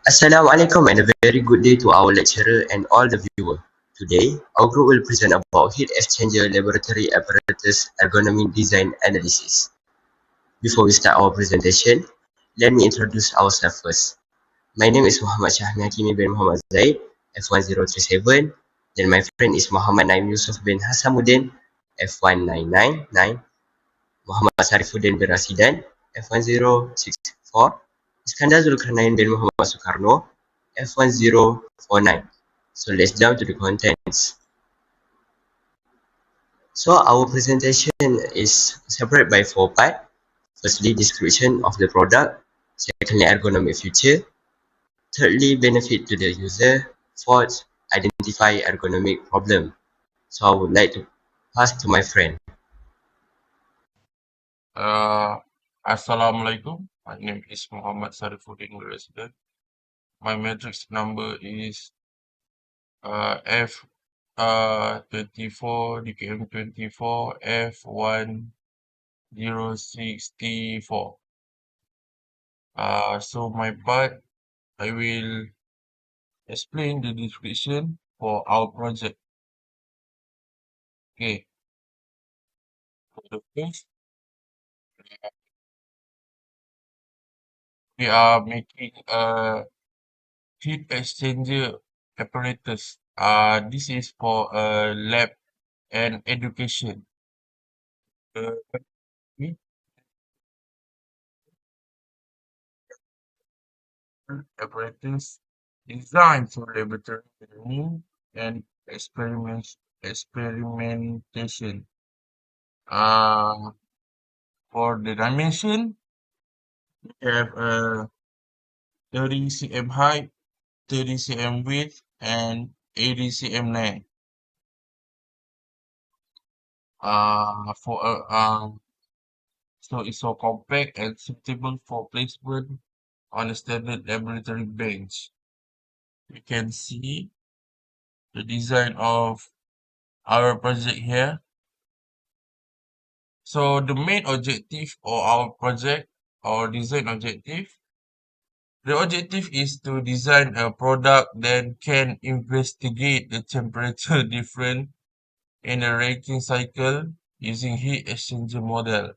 Assalamualaikum and a very good day to our lecturer and all the viewer. Today, our group will present about heat exchanger laboratory apparatus ergonomic design analysis. Before we start our presentation, let me introduce ourselves first. My name is Muhammad Syahmi Hakimi bin Muhammad Zaid, F1037. Then my friend is Muhammad Naim Yusuf bin Hasamuddin, F1999. Muhammad Sarifuddin bin Rasidan, F1064. Iskandar Zulkarnain bin Muhammad Soekarno, F1049. So let's down to the contents. So our presentation is separated by four parts. Firstly, description of the product. Secondly, ergonomic feature. Thirdly, benefit to the user. Fourth, identify ergonomic problem. So I would like to pass to my friend. Assalamualaikum. My name is Muhammad Sarifuddin Resident. My matrix number is F 24 DKM 24 F1064. So my part, I will explain the description for our project. Okay. For the first, we are making a heat exchanger apparatus. This is for lab and education. Uh, apparatus designed for laboratory learning and experimentation. Uh, for the dimension, we have 30 cm height, 30 cm width, and 80 cm length. So it's so compact and suitable for placement on a standard laboratory bench. You can see the design of our project here. So the main objective of our project or design objective, the objective is to design a product that can investigate the temperature difference in a Rankine cycle using heat exchanger model.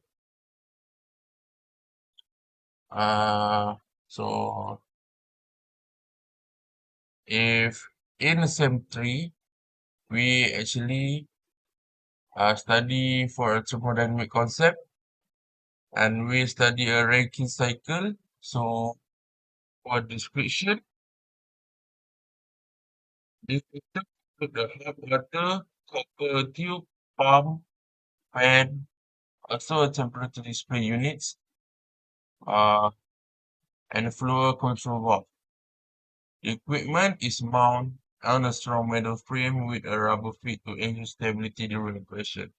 So if in SEM 3, we actually study for a thermodynamic concept and we study a Rankine cycle. So for description, this system include the hot water, copper tube, pump, fan, also a temperature display units, uh, and a flow control valve. The equipment is mounted on a strong metal frame with a rubber feet to ensure stability during operation.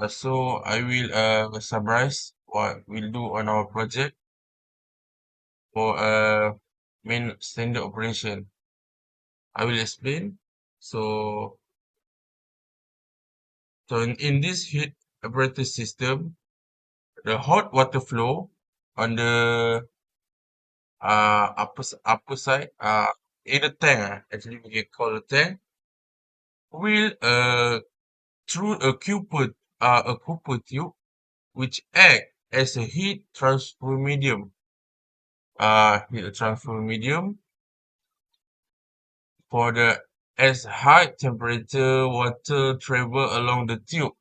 So I will summarize what we'll do on our project for main standard operation. I will explain. So, so in this heat apparatus system, the hot water flow on the upper side in the tank, actually we can call a tank, will through a copper tube which act as a heat transfer medium for the as high temperature water travel along the tube.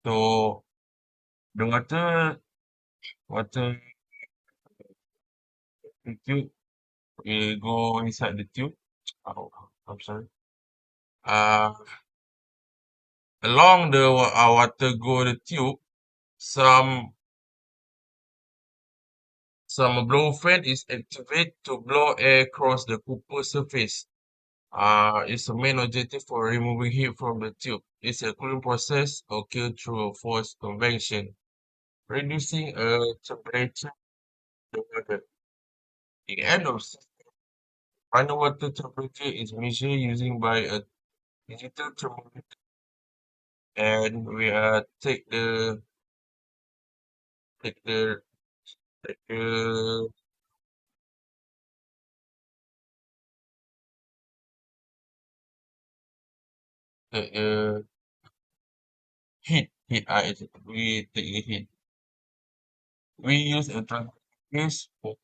So the water the tube will go inside the tube. Oh, I'm sorry. Uh, Along the water go the tube, some blow fan is activated to blow air across the copper surface. It's the main objective for removing heat from the tube. It's a cooling process occurred through a forced convection, reducing temperature of the water. The end of underwater temperature is measured using by a digital thermometer, and we take the take the take we take a heat. We use a transfer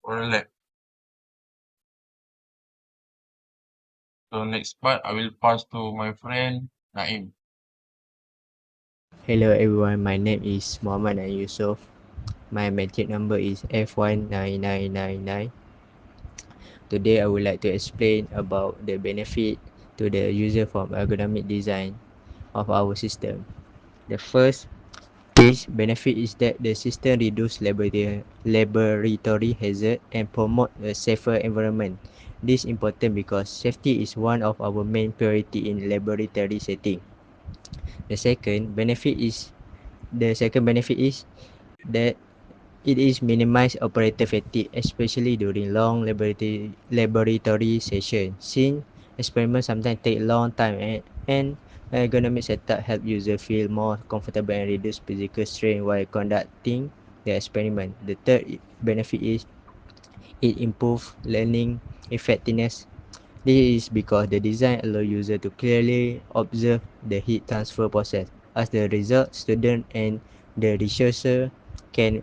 for a lab. So next part, I will pass to my friend Naim. Hello everyone, my name is Muhammad and Yusof. My metric number is F19999. Today I would like to explain about the benefit to the user from ergonomic design of our system. The first benefit is that the system reduce laboratory hazard and promote a safer environment. This is important because safety is one of our main priority in laboratory setting. The second benefit is that it is minimize operator fatigue, especially during long laboratory sessions. Since experiments sometimes take long time and ergonomic setup help user feel more comfortable and reduce physical strain while conducting the experiment. The third benefit is it improve learning effectiveness. This is because the design allows user to clearly observe the heat transfer process. As the result, student and the researcher can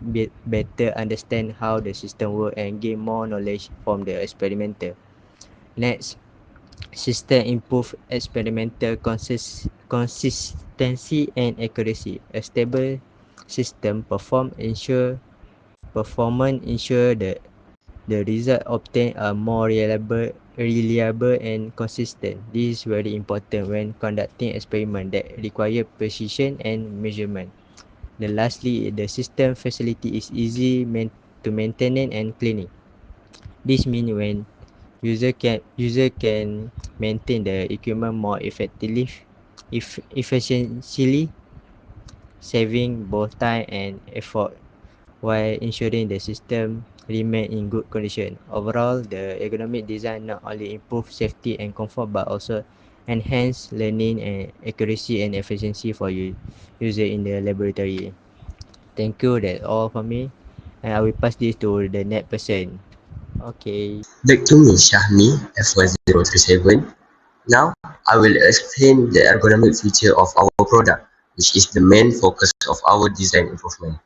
better understand how the system works and gain more knowledge from the experimenter. Next, system improve experimental consistency and accuracy. A stable system performance ensure the result obtained are more reliable and consistent. This is very important when conducting experiment that require precision and measurement. Then lastly, the system facility is easy to maintain and cleaning. This means when user can maintain the equipment more effectively, efficiently, saving both time and effort while ensuring the system remain in good condition. Overall, the ergonomic design not only improve safety and comfort but also enhance learning and accuracy and efficiency for user in the laboratory. Thank you. That's all for me. And I will pass this to the next person. Okay. Back to me, Shahmi, F1037. Now, I will explain the ergonomic feature of our product, which is the main focus of our design improvement.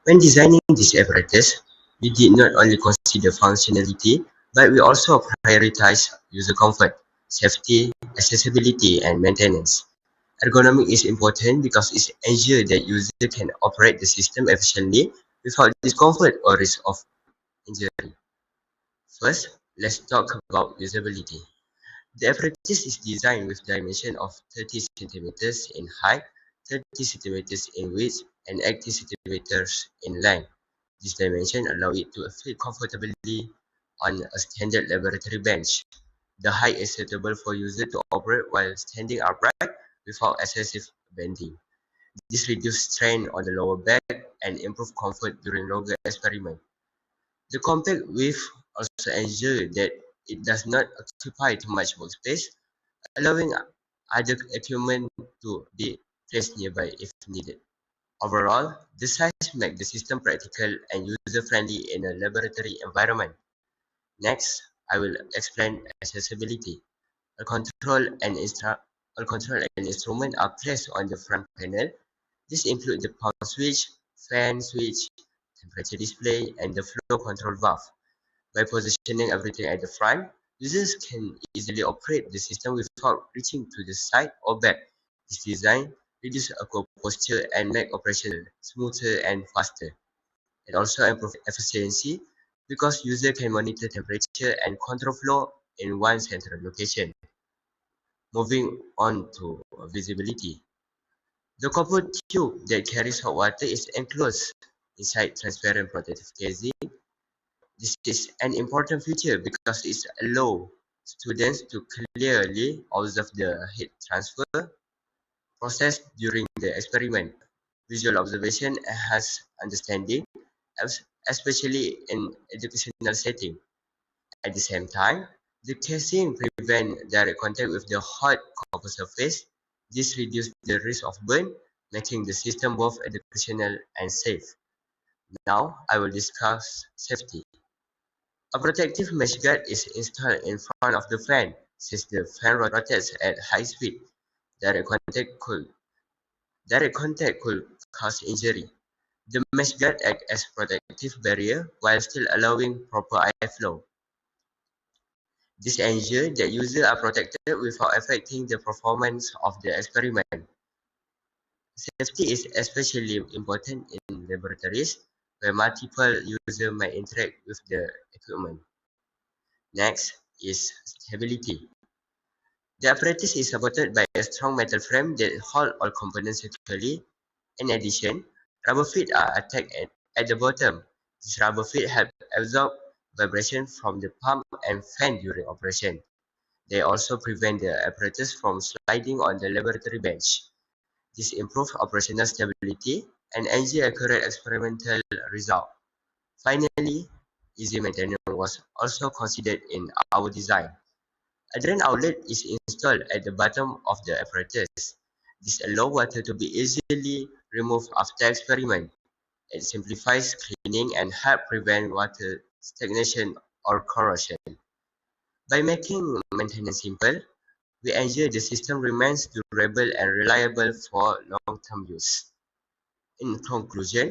When designing this apparatus, we did not only consider functionality, but we also prioritize user comfort, safety, accessibility, and maintenance. Ergonomic is important because it ensures that user can operate the system efficiently without discomfort or risk of injury. First, let's talk about usability. The apparatus is designed with dimension of 30 centimeters in height, 30 centimeters in width, and 80 centimeters in length. This dimension allows it to fit comfortably on a standard laboratory bench. The height is suitable for user to operate while standing upright without excessive bending. This reduces strain on the lower back and improves comfort during longer experiments. The compact width also ensures that it does not occupy too much workspace, allowing other equipment to be placed nearby if needed. Overall, the size makes the system practical and user-friendly in a laboratory environment. Next, I will explain accessibility. A control and instrument are placed on the front panel. This includes the pump switch, fan switch, temperature display, and the flow control valve. By positioning everything at the front, users can easily operate the system without reaching to the side or back. This design reduces awkward posture and makes operation smoother and faster. It also improves efficiency because users can monitor temperature and control flow in one central location. Moving on to visibility. The copper tube that carries hot water is enclosed inside transparent protective casing. This is an important feature because it allows students to clearly observe the heat transfer process during the experiment. Visual observation enhances understanding, especially in educational setting. At the same time, the casing prevents direct contact with the hot copper surface. This reduces the risk of burn, making the system both educational and safe. Now, I will discuss safety. A protective mesh guard is installed in front of the fan. Since the fan rotates at high speed, direct contact could cause injury. The mesh guard acts as protective barrier while still allowing proper airflow. This ensures that users are protected without affecting the performance of the experiment. Safety is especially important in laboratories where multiple users might interact with the equipment. Next is stability. The apparatus is supported by a strong metal frame that holds all components securely. In addition, rubber feet are attached at the bottom. These rubber feet help absorb vibration from the pump and fan during operation. They also prevent the apparatus from sliding on the laboratory bench. This improves operational stability and ensures accurate experimental results. Finally, easy maintenance was also considered in our design. A drain outlet is installed at the bottom of the apparatus. This allows water to be easily removed after experiment. It simplifies cleaning and helps prevent water stagnation or corrosion. By making maintenance simple, we ensure the system remains durable and reliable for long-term use. In conclusion,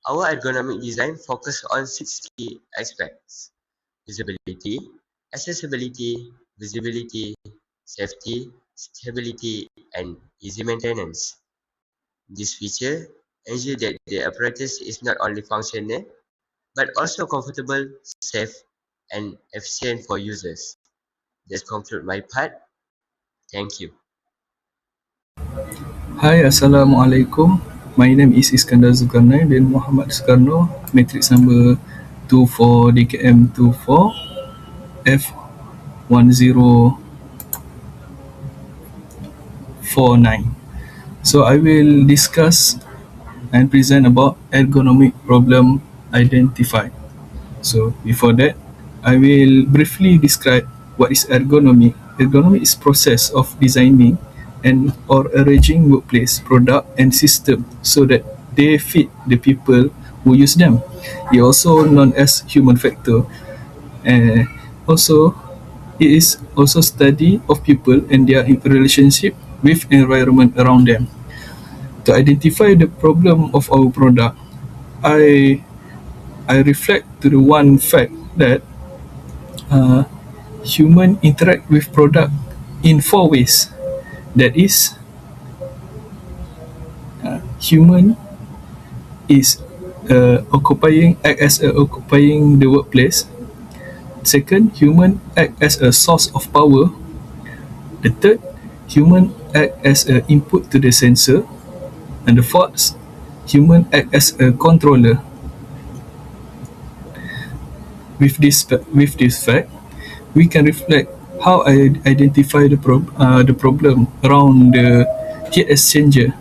our ergonomic design focuses on 6 key aspects: usability, accessibility, visibility, safety, stability, and easy maintenance. This feature ensures that the apparatus is not only functional but also comfortable, safe, and efficient for users. That concludes my part. Thank you. Hai, Assalamualaikum. My name is Iskandar Zulkarnain bin Muhammad Soekarno, matrix number 24DKM24 F1049. So I will discuss and present about ergonomic problem identified. So before that, I will briefly describe what is ergonomy. Ergonomy is process of designing and or arranging workplace, product and system so that they fit the people who use them. It also known as human factor. And also, it is also study of people and their relationship with environment around them. To identify the problem of our product, I reflect to the one fact that human interact with product in 4 ways. That is, human is act as occupying the workplace. Second, human act as a source of power. The third, human act as an input to the sensor. And the fourth, human act as a controller. With this fact, we can reflect how I identify the problem around the heat exchanger.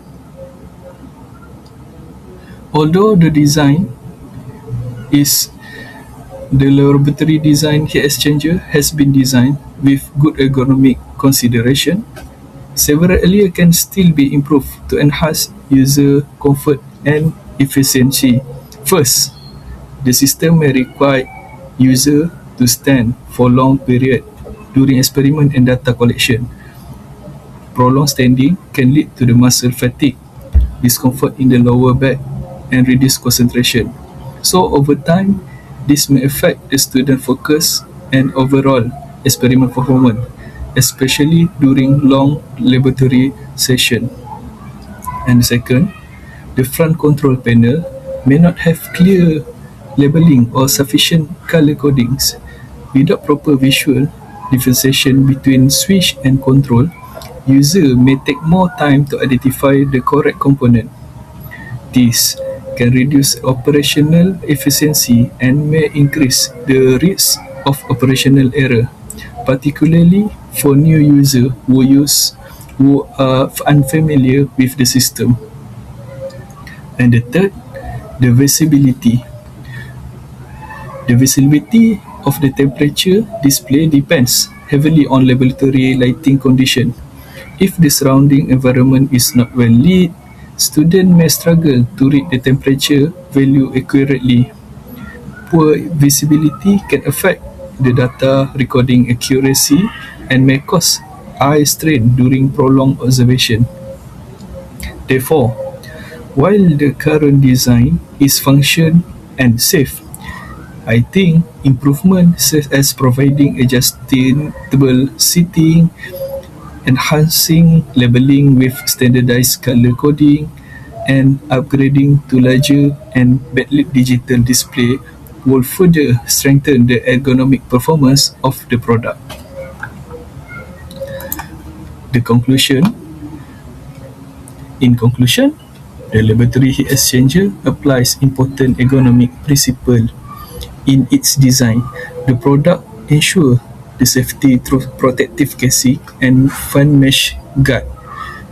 Although the design is the laboratory design heat exchanger has been designed with good ergonomic consideration, several areas can still be improved to enhance user comfort and efficiency. First, the system may require user to stand for long period during experiment and data collection. Prolonged standing can lead to the muscle fatigue, discomfort in the lower back, and reduced concentration. So over time, this may affect the student focus and overall experiment performance, especially during long laboratory session. And second, the front control panel may not have clear labeling or sufficient color codings. Without proper visual differentiation between switch and control, user may take more time to identify the correct component. This can reduce operational efficiency and may increase the risk of operational error, particularly for new users who are unfamiliar with the system. And the third, the visibility. The visibility of the temperature display depends heavily on laboratory lighting condition. If the surrounding environment is not well lit, students may struggle to read the temperature value accurately. poor visibility can affect the data recording accuracy and may cause eye strain during prolonged observation. Therefore, while the current design is function and safe, I think improvement such as providing adjustable seating, enhancing labeling with standardized color coding, and upgrading to larger and backlit digital display will further strengthen the ergonomic performance of the product. In conclusion, the laboratory heat exchanger applies important ergonomic principle in its design. The product ensures the safety through protective casing and fan mesh guard,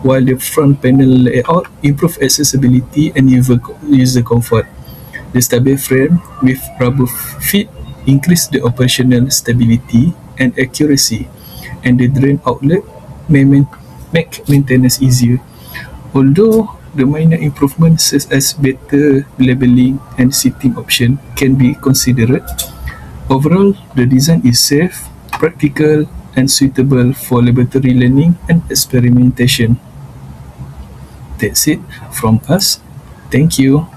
while the front panel layout improves accessibility and user comfort. The stable frame with rubber feet increase the operational stability and accuracy, and the drain outlet may make maintenance easier. Although the minor improvements such as better labeling and seating option can be considered, overall the design is safe, practical, and suitable for laboratory learning and experimentation. That's it from us. Thank you.